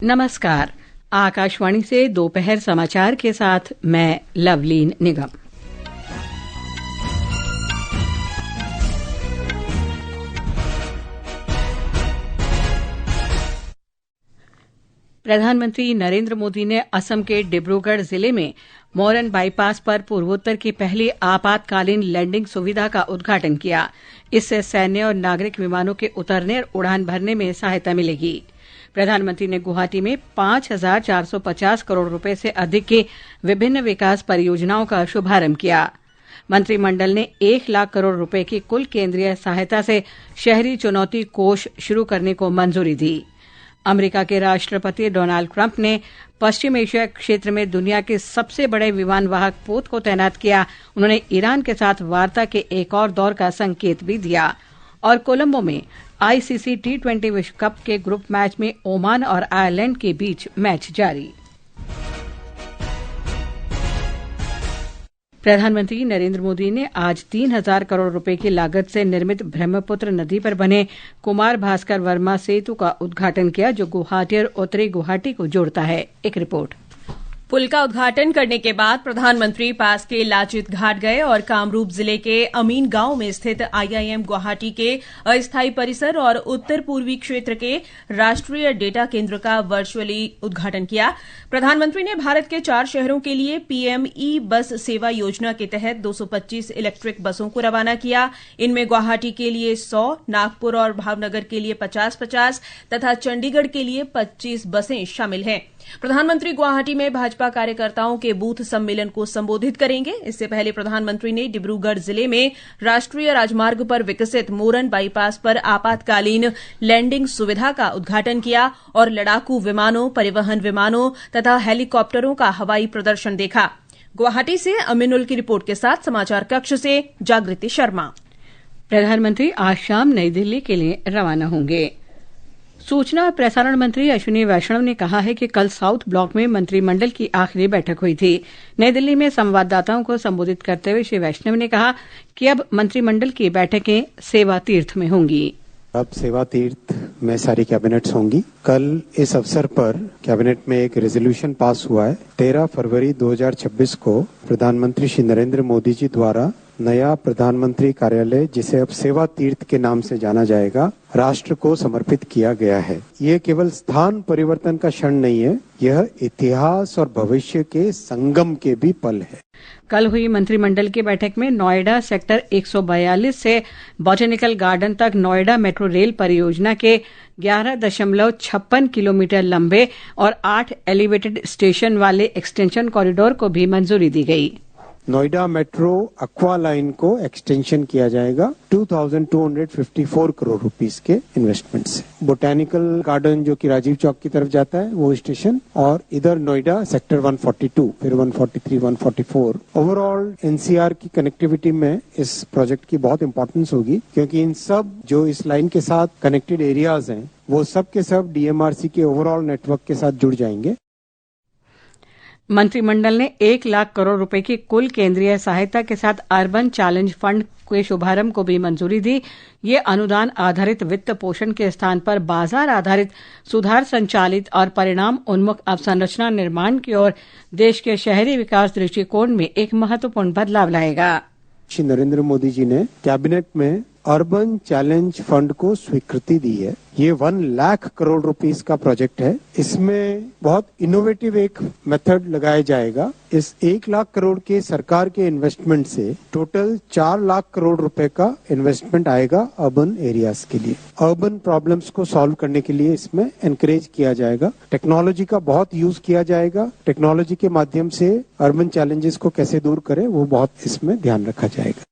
नमस्कार। आकाशवाणी से दोपहर समाचार के साथ मैं लवलीन निगम। प्रधानमंत्री नरेंद्र मोदी ने असम के डिब्रूगढ़ जिले में मोरन बाईपास पर पूर्वोत्तर की पहली आपातकालीन लैंडिंग सुविधा का उद्घाटन किया। इससे सैन्य और नागरिक विमानों के उतरने और उड़ान भरने में सहायता मिलेगी। प्रधानमंत्री ने गुवाहाटी में 5,450 करोड़ रुपए से अधिक की विभिन्न विकास परियोजनाओं का शुभारंभ किया। मंत्रिमंडल ने 1 लाख करोड़ रुपए की कुल केंद्रीय सहायता से शहरी चुनौती कोष शुरू करने को मंजूरी दी। अमेरिका के राष्ट्रपति डोनाल्ड ट्रंप ने पश्चिम एशिया क्षेत्र में दुनिया के सबसे बड़े विमान वाहक पोत को तैनात किया। उन्होंने ईरान के साथ वार्ता के एक और दौर का संकेत भी दिया। और कोलंबो में आईसीसी T20 विश्व कप के ग्रुप मैच में ओमान और आयरलैंड के बीच मैच जारी। प्रधानमंत्री नरेंद्र मोदी ने आज 3,000 करोड़ रुपए की लागत से निर्मित ब्रह्मपुत्र नदी पर बने कुमार भास्कर वर्मा सेतु का उद्घाटन किया, जो गुवाहाटी और उत्तरी गुवाहाटी को जोड़ता है। एक रिपोर्ट। पुल का उद्घाटन करने के बाद प्रधानमंत्री पास के लाचित घाट गए और कामरूप जिले के अमीन गांव में स्थित IIM गुवाहाटी के अस्थायी परिसर और उत्तर पूर्वी क्षेत्र के राष्ट्रीय डेटा केंद्र का वर्चुअली उद्घाटन किया। प्रधानमंत्री ने भारत के 4 शहरों के लिए PM ई-बस सेवा योजना के तहत 225 इलेक्ट्रिक बसों को रवाना किया। इनमें गुवाहाटी के लिए 100, नागपुर और भावनगर के लिए 50-50 तथा चंडीगढ़ के लिए 25 बसें शामिल हैं। प्रधानमंत्री गुवाहाटी में भाजपा कार्यकर्ताओं के बूथ सम्मेलन को संबोधित करेंगे। इससे पहले प्रधानमंत्री ने डिब्रूगढ़ जिले में राष्ट्रीय राजमार्ग पर विकसित मोरन बाईपास पर आपातकालीन लैंडिंग सुविधा का उद्घाटन किया और लड़ाकू विमानों, परिवहन विमानों तथा हेलीकॉप्टरों का हवाई प्रदर्शन देखा। गुवाहाटी से अमीनुल की रिपोर्ट के साथ समाचार कक्ष से जागृति शर्मा। प्रधानमंत्री आज शाम नई दिल्ली के लिए रवाना होंगे। सूचना और प्रसारण मंत्री अश्विनी वैष्णव ने कहा है कि कल साउथ ब्लॉक में मंत्रिमंडल की आखिरी बैठक हुई थी। नई दिल्ली में संवाददाताओं को संबोधित करते हुए श्री वैष्णव ने कहा कि अब मंत्रिमंडल की बैठकें सेवा तीर्थ में होंगी। अब सेवा तीर्थ में सारी कैबिनेट्स होंगी। कल इस अवसर पर कैबिनेट में एक रेजोल्यूशन पास हुआ है। 13 फरवरी 2026 को प्रधानमंत्री श्री नरेंद्र मोदी जी द्वारा नया प्रधानमंत्री कार्यालय, जिसे अब सेवा तीर्थ के नाम से जाना जाएगा, राष्ट्र को समर्पित किया गया है। ये केवल स्थान परिवर्तन का क्षण नहीं है, यह इतिहास और भविष्य के संगम के भी पल है। कल हुई मंत्रिमंडल की बैठक में नोएडा सेक्टर 142 से बॉटेनिकल गार्डन तक नोएडा मेट्रो रेल परियोजना के 11.56 किलोमीटर लंबे और 8 एलिवेटेड स्टेशन वाले एक्सटेंशन कॉरिडोर को भी मंजूरी दी गई। नोएडा मेट्रो एक्वा लाइन को एक्सटेंशन किया जाएगा 2,254 करोड़ रुपीस के इन्वेस्टमेंट से। बोटेनिकल गार्डन जो कि राजीव चौक की तरफ जाता है वो स्टेशन, और इधर नोएडा सेक्टर 142, फिर 143, 144। ओवरऑल NCR की कनेक्टिविटी में इस प्रोजेक्ट की बहुत इंपॉर्टेंस होगी, क्योंकि इन सब जो इस लाइन के साथ कनेक्टेड एरियाज हैं वो सब के सब DMRC के ओवरऑल नेटवर्क के साथ जुड़ जाएंगे। मंत्रिमंडल ने 1 लाख करोड़ रुपए की कुल केंद्रीय सहायता के साथ अर्बन चैलेंज फंड के शुभारंभ को भी मंजूरी दी। ये अनुदान आधारित वित्त पोषण के स्थान पर बाजार आधारित सुधार संचालित और परिणाम उन्मुख अवसंरचना निर्माण की ओर देश के शहरी विकास दृष्टिकोण में एक महत्वपूर्ण बदलाव लाएगा। श्री नरेंद्र मोदी जी ने कैबिनेट में अर्बन चैलेंज फंड को स्वीकृति दी है। ये 1 लाख करोड़ रुपीस का प्रोजेक्ट है। इसमें बहुत इनोवेटिव एक मेथड लगाया जाएगा। इस 1 लाख करोड़ के सरकार के इन्वेस्टमेंट से टोटल 4 लाख करोड़ रुपए का इन्वेस्टमेंट आएगा अर्बन एरियाज के लिए। अर्बन प्रॉब्लम्स को सॉल्व करने के लिए इसमें एनकरेज किया जाएगा। टेक्नोलॉजी का बहुत यूज किया जाएगा। टेक्नोलॉजी के माध्यम से अर्बन चैलेंजेस को कैसे दूर करें वो बहुत इसमें ध्यान रखा जाएगा।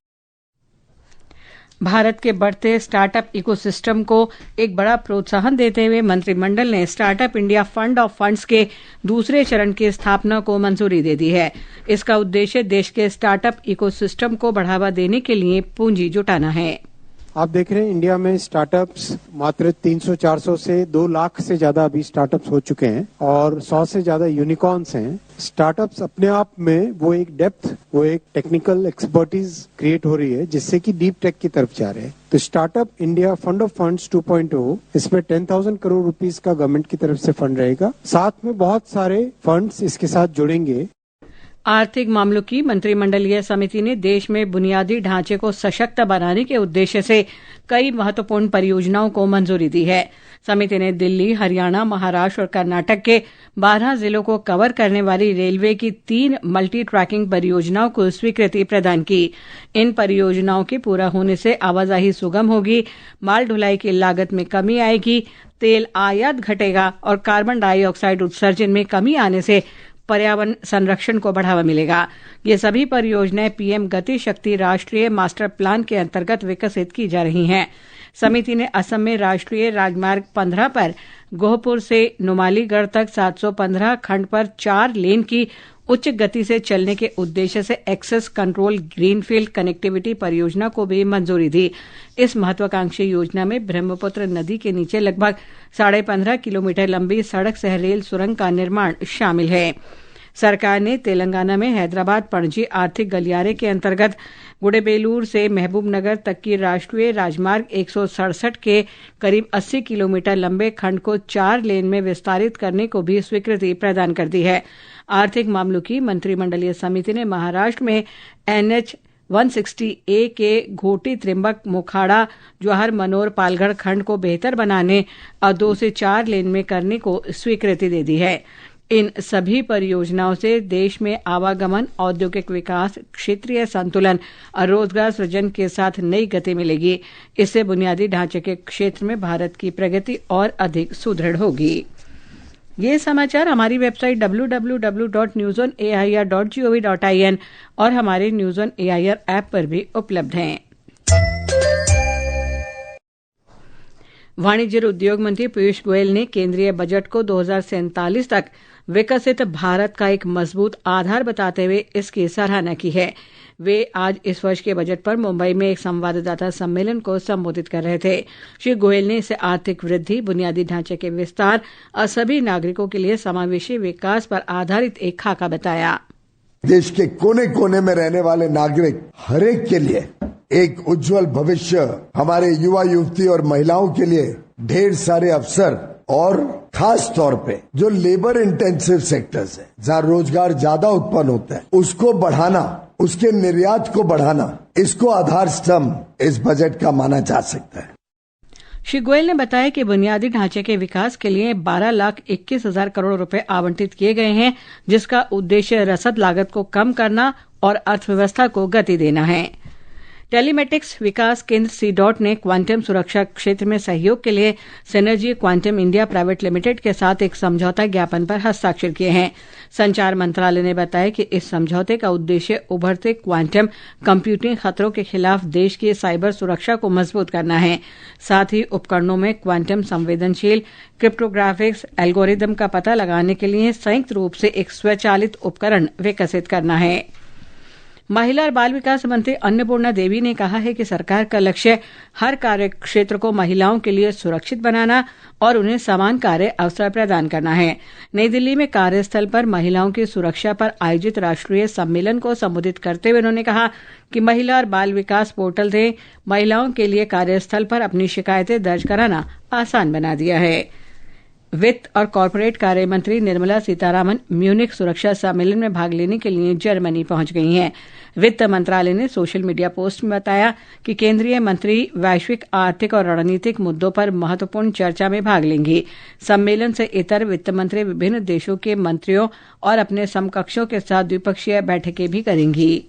भारत के बढ़ते स्टार्टअप इकोसिस्टम को एक बड़ा प्रोत्साहन देते हुए मंत्रिमंडल ने startup India fund of funds के दूसरे चरण की स्थापना को मंजूरी दे दी है। इसका उद्देश्य देश के स्टार्टअप इकोसिस्टम को बढ़ावा देने के लिए पूंजी जुटाना है। आप देख रहे हैं इंडिया में स्टार्टअप्स मात्र 300-400 से 2 लाख से ज्यादा अभी स्टार्टअप्स हो चुके हैं और 100 से ज्यादा यूनिकॉर्न्स हैं। स्टार्टअप्स अपने आप में वो एक डेप्थ, वो एक टेक्निकल एक्सपर्टीज क्रिएट हो रही है जिससे कि डीप टेक की तरफ जा रहे हैं। तो startup India fund of funds 2.0, इसमें 10,000 करोड़ रुपीस का गवर्नमेंट की तरफ से फंड रहेगा। साथ में बहुत सारे फंड्स इसके साथ जुड़ेंगे। आर्थिक मामलों की मंत्रिमंडलीय समिति ने देश में बुनियादी ढांचे को सशक्त बनाने के उद्देश्य से कई महत्वपूर्ण परियोजनाओं को मंजूरी दी है। समिति ने दिल्ली, हरियाणा, महाराष्ट्र और कर्नाटक के 12 जिलों को कवर करने वाली रेलवे की 3 मल्टी ट्रैकिंग परियोजनाओं को स्वीकृति प्रदान की। इन परियोजनाओं के पूरा होने से आवाजाही सुगम होगी, माल ढुलाई की लागत में कमी आएगी, तेल आयात घटेगा और कार्बन डाइऑक्साइड उत्सर्जन में कमी आने से पर्यावरण संरक्षण को बढ़ावा मिलेगा। ये सभी परियोजनाएं पीएम गति शक्ति राष्ट्रीय मास्टर प्लान के अंतर्गत विकसित की जा रही हैं। समिति ने असम में राष्ट्रीय राजमार्ग 15 पर गोहपुर से नुमालीगढ़ तक 715 खंड पर 4 लेन की उच्च गति से चलने के उद्देश्य से एक्सेस कंट्रोल ग्रीनफील्ड कनेक्टिविटी परियोजना को भी मंजूरी दी। इस महत्वाकांक्षी योजना में ब्रह्मपुत्र नदी के नीचे लगभग 15.5 किलोमीटर लंबी सड़क सह रेल सुरंग का निर्माण शामिल है। सरकार ने तेलंगाना में हैदराबाद पणजी आर्थिक गलियारे के अंतर्गत गुडेबेलूर से महबूबनगर तक की राष्ट्रीय राजमार्ग 167 के करीब 80 किलोमीटर लंबे खंड को 4 लेन में विस्तारित करने को भी स्वीकृति प्रदान कर दी है। आर्थिक मामलों की मंत्रिमंडलीय समिति ने महाराष्ट्र में NH 160A के घोटी त्रिंबक मोखाड़ा जवाहर मनोर पालगढ़ खंड को बेहतर बनाने और 2 से 4 लेन में करने को स्वीकृति दे दी है। इन सभी परियोजनाओं से देश में आवागमन, औद्योगिक विकास, क्षेत्रीय संतुलन और रोजगार सृजन के साथ नई गति मिलेगी। इससे बुनियादी ढांचे के क्षेत्र में भारत की प्रगति और अधिक सुदृढ़ होगी। ये समाचार हमारी वेबसाइट www.newsonair.gov.in और हमारे न्यूज़ ऑन एआईआर ऐप पर भी उपलब्ध हैं। वाणिज्य और उद्योग मंत्री पीयूष गोयल ने केंद्रीय बजट को 2047 तक विकसित भारत का एक मजबूत आधार बताते हुए इसकी सराहना की है। वे आज इस वर्ष के बजट पर मुंबई में एक संवाददाता सम्मेलन को संबोधित कर रहे थे। श्री गोयल ने इसे आर्थिक वृद्धि, बुनियादी ढांचे के विस्तार और सभी नागरिकों के लिए समावेशी विकास पर आधारित एक खाका बताया। देश के कोने कोने में रहने वाले नागरिक हर एक के लिए एक उज्जवल भविष्य, हमारे युवा युवती और महिलाओं के लिए ढेर सारे अवसर और खास तौर पे जो लेबर इंटेंसिव सेक्टर्स है, जहाँ रोजगार ज्यादा उत्पन्न होता है, उसको बढ़ाना, उसके निर्यात को बढ़ाना, इसको आधार स्तंभ इस बजट का माना जा सकता है। श्री गोयल ने बताया कि बुनियादी ढांचे के विकास के लिए 12,21,000 करोड़ रुपए आवंटित किए गए हैं, जिसका उद्देश्य रसद लागत को कम करना और अर्थव्यवस्था को गति देना है। टेलीमेटिक्स विकास केंद्र सीडॉट ने क्वांटम सुरक्षा क्षेत्र में सहयोग के लिए synergy quantum India private limited के साथ एक समझौता ज्ञापन पर हस्ताक्षर किए हैं। संचार मंत्रालय ने बताया कि इस समझौते का उद्देश्य उभरते क्वांटम कंप्यूटिंग खतरों के खिलाफ देश की साइबर सुरक्षा को मजबूत करना है। साथ ही उपकरणों में क्वांटम संवेदनशील क्रिप्टोग्राफिक्स एल्गोरिदम का पता लगाने के लिए संयुक्त रूप से एक स्वचालित उपकरण विकसित करना है। महिला और बाल विकास मंत्री अन्नपूर्णा देवी ने कहा है कि सरकार का लक्ष्य हर कार्य क्षेत्र को महिलाओं के लिए सुरक्षित बनाना और उन्हें समान कार्य अवसर प्रदान करना है। नई दिल्ली में कार्यस्थल पर महिलाओं की सुरक्षा पर आयोजित राष्ट्रीय सम्मेलन को संबोधित करते हुए उन्होंने कहा कि महिला और बाल विकास पोर्टल ने महिलाओं के लिए कार्यस्थल पर अपनी शिकायतें दर्ज कराना आसान बना दिया है। वित्त और कॉरपोरेट कार्य मंत्री निर्मला सीतारामन म्यूनिख सुरक्षा सम्मेलन में भाग लेने के लिए जर्मनी पहुंच गई हैं। वित्त मंत्रालय ने सोशल मीडिया पोस्ट में बताया कि केंद्रीय मंत्री वैश्विक आर्थिक और रणनीतिक मुद्दों पर महत्वपूर्ण चर्चा में भाग लेंगी। सम्मेलन से इतर वित्त मंत्री विभिन्न देशों के मंत्रियों और अपने समकक्षों के साथ द्विपक्षीय बैठकें भी करेंगी।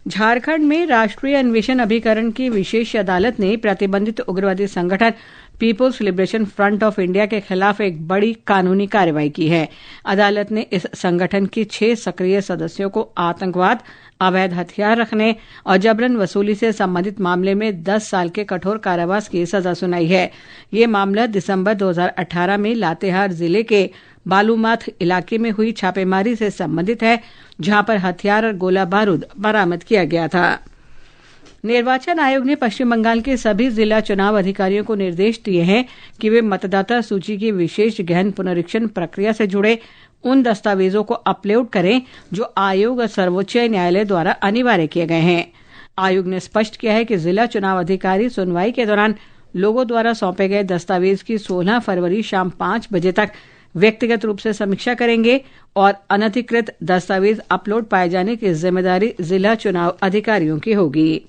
झारखंड में राष्ट्रीय अन्वेषण अभिकरण की विशेष अदालत ने प्रतिबंधित उग्रवादी संगठन People's Liberation Front of India के खिलाफ एक बड़ी कानूनी कार्रवाई की है। अदालत ने इस संगठन की 6 सक्रिय सदस्यों को आतंकवाद, अवैध हथियार रखने और जबरन वसूली से संबंधित मामले में 10 साल के कठोर कारावास की सजा सुनाई है। ये मामला दिसंबर 2018 में लातेहार जिले के बालूमाथ इलाके में हुई छापेमारी से संबंधित है, जहां पर हथियार और गोला बारूद बरामद किया गया था। निर्वाचन आयोग ने पश्चिम बंगाल के सभी जिला चुनाव अधिकारियों को निर्देश दिए हैं कि वे मतदाता सूची की विशेष गहन पुनरीक्षण प्रक्रिया से जुड़े उन दस्तावेजों को अपलोड करें जो आयोग और सर्वोच्च न्यायालय द्वारा अनिवार्य किए गए हैं। आयोग ने स्पष्ट किया है कि जिला चुनाव अधिकारी सुनवाई के दौरान लोगों द्वारा सौंपे गए दस्तावेज की 16 फरवरी शाम 5 बजे तक व्यक्तिगत रूप से समीक्षा करेंगे और अनधिकृत दस्तावेज अपलोड पाए जाने की जिम्मेदारी जिला चुनाव अधिकारियों की होगी।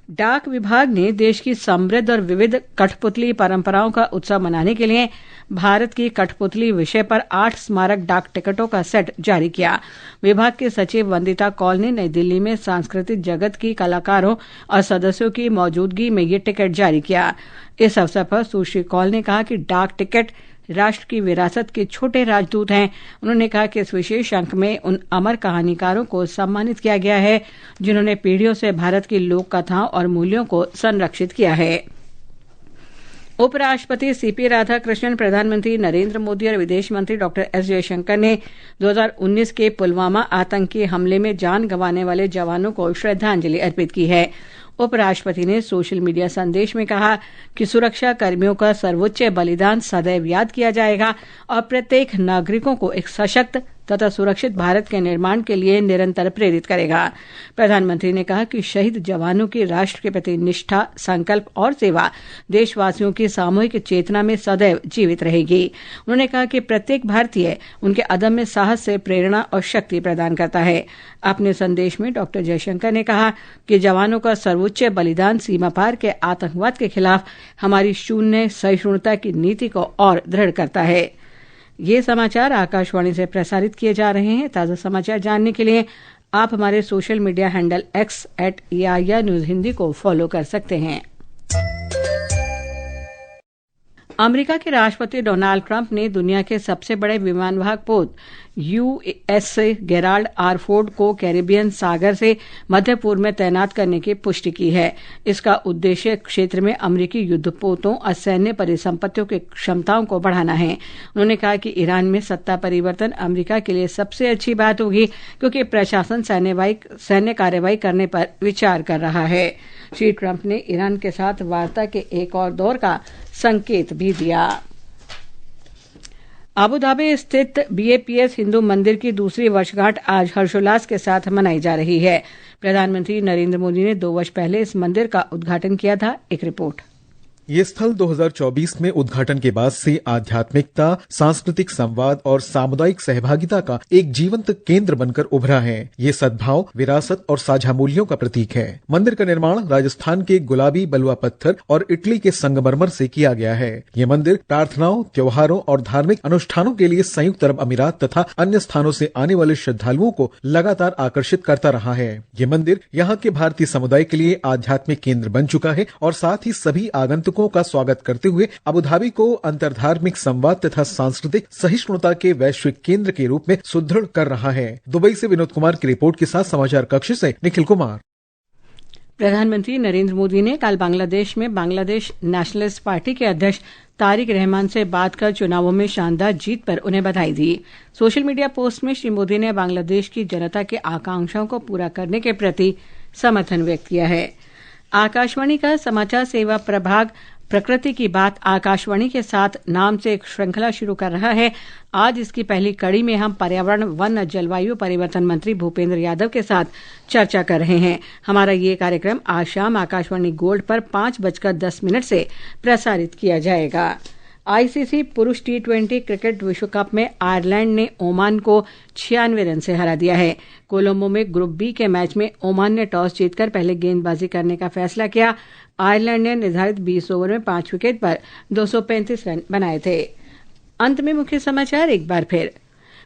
डाक विभाग ने देश की समृद्ध और विविध कठपुतली परंपराओं का उत्सव मनाने के लिए भारत की कठपुतली विषय पर 8 स्मारक डाक टिकटों का सेट जारी किया। विभाग के सचिव वंदिता कौल ने नई दिल्ली में सांस्कृतिक जगत की कलाकारों और सदस्यों की मौजूदगी में ये टिकट जारी किया। इस अवसर पर सुश्री कौल ने कहा कि डाक टिकट राष्ट्र की विरासत के छोटे राजदूत हैं। उन्होंने कहा कि इस विशेष अंक में उन अमर कहानीकारों को सम्मानित किया गया है जिन्होंने पीढ़ियों से भारत की लोक कथाओं और मूल्यों को संरक्षित किया है। उपराष्ट्रपति सीपी राधाकृष्णन, प्रधानमंत्री नरेंद्र मोदी और विदेश मंत्री डॉक्टर एस जयशंकर ने 2019 के पुलवामा आतंकी हमले में जान गंवाने वाले जवानों को श्रद्धांजलि अर्पित की है। उपराष्ट्रपति ने सोशल मीडिया संदेश में कहा कि सुरक्षा कर्मियों का सर्वोच्च बलिदान सदैव याद किया जाएगा और प्रत्येक नागरिकों को एक सशक्त तथा सुरक्षित भारत के निर्माण के लिए निरंतर प्रेरित करेगा। प्रधानमंत्री ने कहा कि शहीद जवानों की राष्ट्र के प्रति निष्ठा, संकल्प और सेवा देशवासियों की सामूहिक चेतना में सदैव जीवित रहेगी। उन्होंने कहा कि प्रत्येक भारतीय उनके अदम्य साहस से प्रेरणा और शक्ति प्रदान करता है। अपने संदेश में डॉक्टर जयशंकर ने कहा कि जवानों का सर्वोच्च बलिदान सीमा पार के आतंकवाद के खिलाफ हमारी शून्य सहिष्णुता की नीति को और दृढ़ करता है। ये समाचार आकाशवाणी से प्रसारित किए जा रहे हैं। ताज़ा समाचार जानने के लिए आप हमारे social media handle x@AIR news Hindi को फॉलो कर सकते हैं। अमेरिका के राष्ट्रपति डोनाल्ड ट्रंप ने दुनिया के सबसे बड़े विमानवाहक पोत यूएसए गेराल्ड आर फोर्ड को कैरिबियन सागर से मध्य पूर्व में तैनात करने की पुष्टि की है। इसका उद्देश्य क्षेत्र में अमेरिकी युद्धपोतों और सैन्य परिसंपत्तियों की क्षमताओं को बढ़ाना है। उन्होंने कहा कि ईरान में सत्ता परिवर्तन अमेरिका के लिए सबसे अच्छी बात होगी क्योंकि प्रशासन सैन्य कार्रवाई करने पर विचार कर रहा है। श्री ट्रंप ने ईरान के साथ वार्ता के एक और दौर का संकेत भी दिया। अबू धाबी स्थित बीएपीएस हिंदू मंदिर की दूसरी वर्षगांठ आज हर्षोल्लास के साथ मनाई जा रही है। प्रधानमंत्री नरेंद्र मोदी ने 2 वर्ष पहले इस मंदिर का उद्घाटन किया था। एक रिपोर्ट। ये स्थल 2024 में उद्घाटन के बाद से आध्यात्मिकता, सांस्कृतिक संवाद और सामुदायिक सहभागिता का एक जीवंत केंद्र बनकर उभरा है। ये सद्भाव, विरासत और साझा मूल्यों का प्रतीक है। मंदिर का निर्माण राजस्थान के गुलाबी बलुआ पत्थर और इटली के संगमरमर से किया गया है। ये मंदिर प्रार्थनाओं, त्योहारों और धार्मिक अनुष्ठानों के लिए संयुक्त अरब अमीरात तथा अन्य स्थानों से आने वाले श्रद्धालुओं को लगातार आकर्षित करता रहा है। ये मंदिर यहाँ के भारतीय समुदाय के लिए आध्यात्मिक केंद्र बन चुका है और साथ ही सभी आगंतुकों का स्वागत करते हुए अबू धाबी को अंतर्धार्मिक संवाद तथा सांस्कृतिक सहिष्णुता के वैश्विक केंद्र के रूप में सुदृढ़ कर रहा है। दुबई से विनोद कुमार की रिपोर्ट के साथ समाचार कक्ष से निखिल कुमार। प्रधानमंत्री नरेंद्र मोदी ने कल बांग्लादेश में बांग्लादेश नेशनलिस्ट पार्टी के अध्यक्ष तारिक रहमान से बात कर चुनावों में शानदार जीत पर उन्हें बधाई दी। सोशल मीडिया पोस्ट में श्री मोदी ने बांग्लादेश की जनता की आकांक्षाओं को पूरा करने के प्रति समर्थन व्यक्त किया है। आकाशवाणी का समाचार सेवा प्रभाग प्रकृति की बात आकाशवाणी के साथ नाम से एक श्रृंखला शुरू कर रहा है। आज इसकी पहली कड़ी में हम पर्यावरण, वन, जलवायु परिवर्तन मंत्री भूपेंद्र यादव के साथ चर्चा कर रहे हैं। हमारा ये कार्यक्रम आज शाम आकाशवाणी गोल्ड पर 5:10 से प्रसारित किया जाएगा। आईसीसी पुरुष T20 क्रिकेट विश्व कप में आयरलैंड ने ओमान को 96 रन से हरा दिया है। कोलंबो में ग्रुप बी के मैच में ओमान ने टॉस जीतकर पहले गेंदबाजी करने का फैसला किया। आयरलैंड ने निर्धारित 20 ओवर में 5 विकेट पर 235 रन बनाए थे। अंत में मुख्य समाचार एक बार फिर।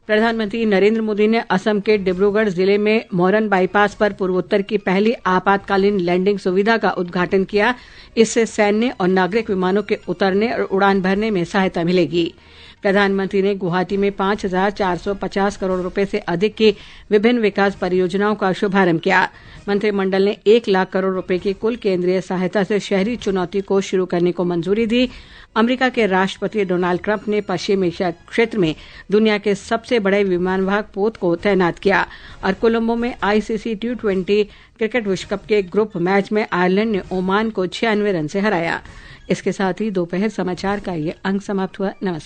प्रधानमंत्री नरेंद्र मोदी ने असम के डिब्रूगढ़ जिले में मोरन बाईपास पर पूर्वोत्तर की पहली आपातकालीन लैंडिंग सुविधा का उद्घाटन किया। इससे सैन्य और नागरिक विमानों के उतरने और उड़ान भरने में सहायता मिलेगी। प्रधानमंत्री ने गुवाहाटी में 5,450 करोड़ रुपए से अधिक की विभिन्न विकास परियोजनाओं का शुभारंभ किया। मंत्रिमंडल ने 1 लाख करोड़ रुपए की कुल केंद्रीय सहायता से शहरी चुनौती को शुरू करने को मंजूरी दी। अमेरिका के राष्ट्रपति डोनाल्ड ट्रंप ने पश्चिम एशिया क्षेत्र में दुनिया के सबसे बड़े विमानवाहक पोत को तैनात किया और कोलंबो में आईसीसी T20 क्रिकेट विश्व कप के ग्रुप मैच में आयरलैंड ने ओमान को 96 रन से हराया। इसके साथ ही दोपहर समाचार का ये अंक समाप्त हुआ। नमस्कार।